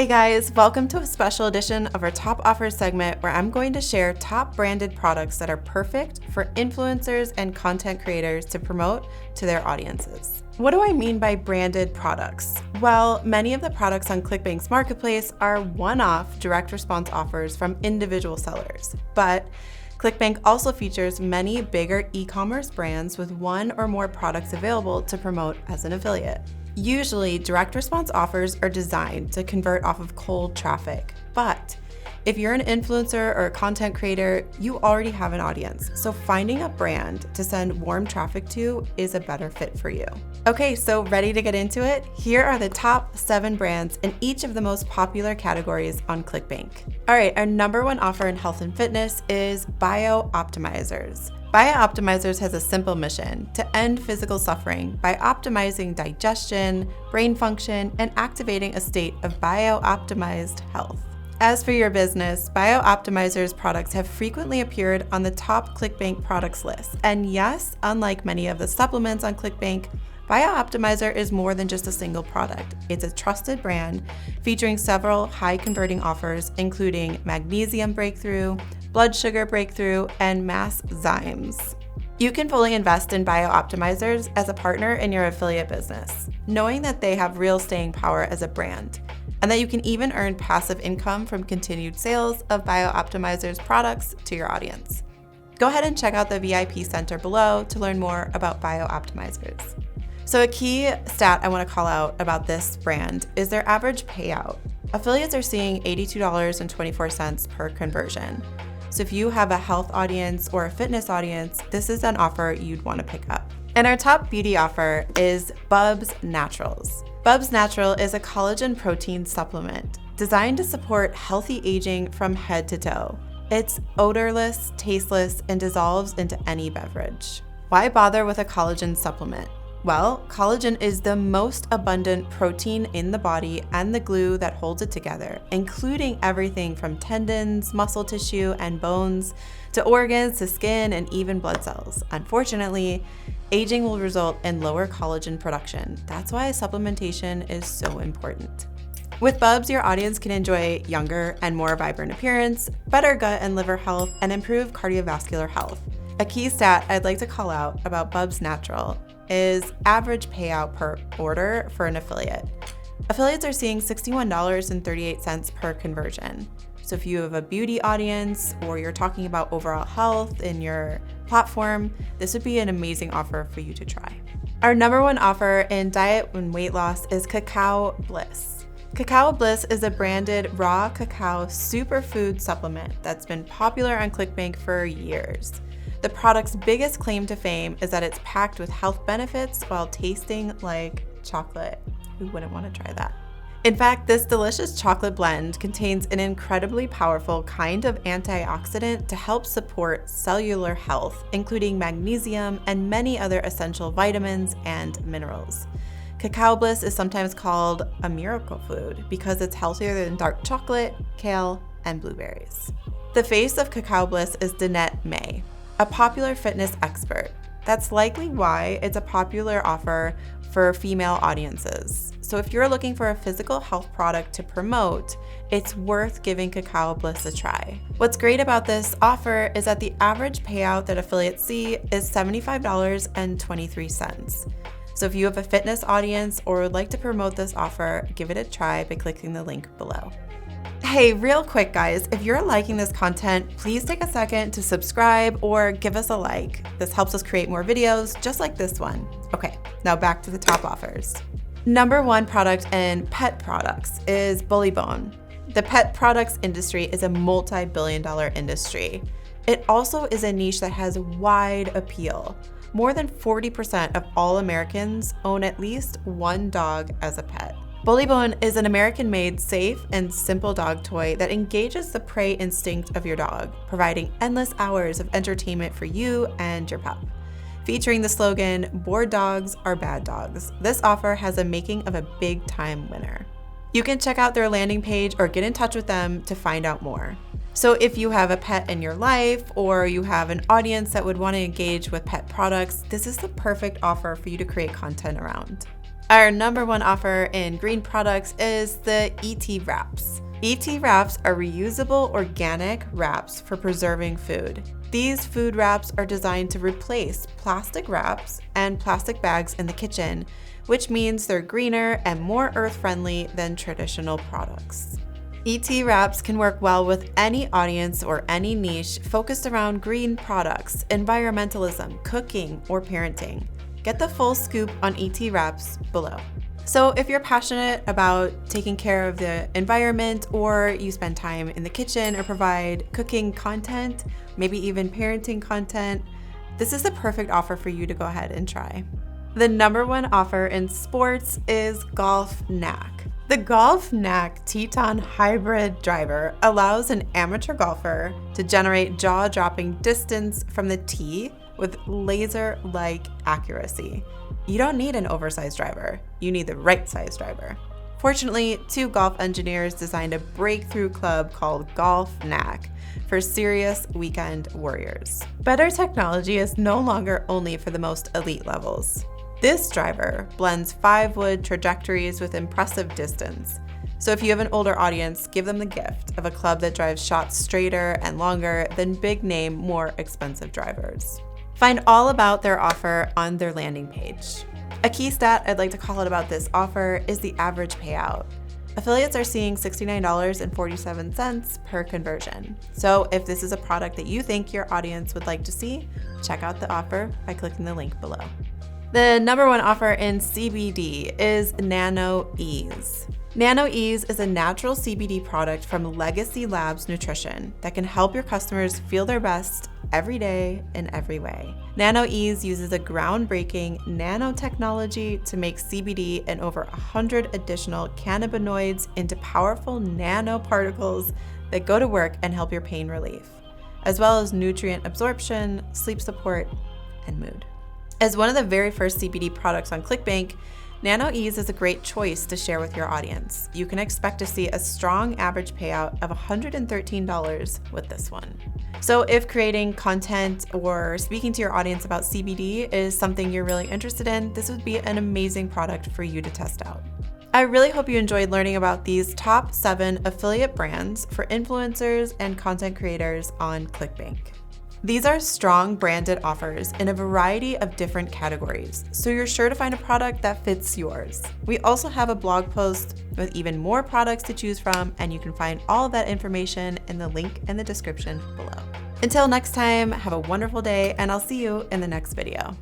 Hey guys, welcome to a special edition of our top offers segment where I'm going to share top branded products that are perfect for influencers and content creators to promote to their audiences. What do I mean by branded products? Well, many of the products on ClickBank's marketplace are one-off direct response offers from individual sellers, but ClickBank also features many bigger e-commerce brands with one or more products available to promote as an affiliate. Usually, direct response offers are designed to convert off of cold traffic, but if you're an influencer or a content creator, you already have an audience, so finding a brand to send warm traffic to is a better fit for you. Okay, so ready to get into it? Here are the top 7 brands in each of the most popular categories on ClickBank. All right, our number 1 offer in health and fitness is Bio-Optimizers. Bio-Optimizers has a simple mission to end physical suffering by optimizing digestion, brain function, and activating a state of bio-optimized health. As for your business, Bio-Optimizers products have frequently appeared on the top ClickBank products list. And yes, unlike many of the supplements on ClickBank, Bio-Optimizer is more than just a single product. It's a trusted brand featuring several high-converting offers, including magnesium breakthrough, blood sugar breakthrough, and mass zymes. You can fully invest in Bio-Optimizers as a partner in your affiliate business, knowing that they have real staying power as a brand, and that you can even earn passive income from continued sales of Bio-Optimizers products to your audience. Go ahead and check out the VIP center below to learn more about Bio-Optimizers. So a key stat I want to call out about this brand is their average payout. Affiliates are seeing $82.24 per conversion. So if you have a health audience or a fitness audience, this is an offer you'd want to pick up. And our top beauty offer is Bubs Naturals. Bubs Natural is a collagen protein supplement designed to support healthy aging from head to toe. It's odorless, tasteless, and dissolves into any beverage. Why bother with a collagen supplement? Well, collagen is the most abundant protein in the body and the glue that holds it together, including everything from tendons, muscle tissue, and bones, to organs, to skin, and even blood cells. Unfortunately, aging will result in lower collagen production. That's why supplementation is so important. With Bubs, your audience can enjoy younger and more vibrant appearance, better gut and liver health, and improved cardiovascular health. A key stat I'd like to call out about Bubs Natural is average payout per order for an affiliate. Affiliates are seeing $61.38 per conversion. So if you have a beauty audience or you're talking about overall health in your platform, this would be an amazing offer for you to try. Our number 1 offer in diet and weight loss is Cacao Bliss. Cacao Bliss is a branded raw cacao superfood supplement that's been popular on ClickBank for years. The product's biggest claim to fame is that it's packed with health benefits while tasting like chocolate. Who wouldn't want to try that? In fact, this delicious chocolate blend contains an incredibly powerful kind of antioxidant to help support cellular health, including magnesium and many other essential vitamins and minerals. Cacao Bliss is sometimes called a miracle food because it's healthier than dark chocolate, kale, and blueberries. The face of Cacao Bliss is Danette May, a popular fitness expert. That's likely why it's a popular offer for female audiences. So if you're looking for a physical health product to promote, it's worth giving Cacao Bliss a try. What's great about this offer is that the average payout that affiliates see is $75.23. So if you have a fitness audience or would like to promote this offer, give it a try by clicking the link below. Hey, real quick guys, if you're liking this content, please take a second to subscribe or give us a like. This helps us create more videos just like this one. Okay, now back to the top offers. Number 1 product in pet products is Bully Bone. The pet products industry is a multi-billion-dollar industry. It also is a niche that has wide appeal. More than 40% of all Americans own at least one dog as a pet. Bully Bone is an American-made, safe, and simple dog toy that engages the prey instinct of your dog, providing endless hours of entertainment for you and your pup. Featuring the slogan, "Bored dogs are bad dogs," this offer has a making of a big-time winner. You can check out their landing page or get in touch with them to find out more. So if you have a pet in your life or you have an audience that would want to engage with pet products, this is the perfect offer for you to create content around. Our number one offer in green products is the ET wraps. ET wraps are reusable organic wraps for preserving food. These food wraps are designed to replace plastic wraps and plastic bags in the kitchen, which means they're greener and more earth-friendly than traditional products. ET wraps can work well with any audience or any niche focused around green products, environmentalism, cooking, or parenting. Get the full scoop on ET wraps below. So if you're passionate about taking care of the environment, or you spend time in the kitchen or provide cooking content, maybe even parenting content, this is the perfect offer for you to go ahead and try. The number one offer in sports is Golf Knack. The Golf Knack Teton Hybrid Driver allows an amateur golfer to generate jaw-dropping distance from the tee with laser-like accuracy. You don't need an oversized driver, you need the right size driver. Fortunately, two golf engineers designed a breakthrough club called Golf Knack for serious weekend warriors. Better technology is no longer only for the most elite levels. This driver blends 5-wood trajectories with impressive distance. So if you have an older audience, give them the gift of a club that drives shots straighter and longer than big-name, more expensive drivers. Find all about their offer on their landing page. A key stat I'd like to call out about this offer is the average payout. Affiliates are seeing $69.47 per conversion. So if this is a product that you think your audience would like to see, check out the offer by clicking the link below. The number one offer in CBD is Nano Ease. Nano Ease is a natural CBD product from Legacy Labs Nutrition that can help your customers feel their best every day in every way. Nano Ease uses a groundbreaking nanotechnology to make CBD and over 100 additional cannabinoids into powerful nanoparticles that go to work and help your pain relief, as well as nutrient absorption, sleep support, and mood. As one of the very first CBD products on ClickBank, Nano Ease is a great choice to share with your audience. You can expect to see a strong average payout of $113 with this one. So if creating content or speaking to your audience about CBD is something you're really interested in, this would be an amazing product for you to test out. I really hope you enjoyed learning about these top 7 affiliate brands for influencers and content creators on ClickBank. These are strong branded offers in a variety of different categories, so you're sure to find a product that fits yours. We also have a blog post with even more products to choose from, and you can find all of that information in the link in the description below. Until next time, have a wonderful day, and I'll see you in the next video.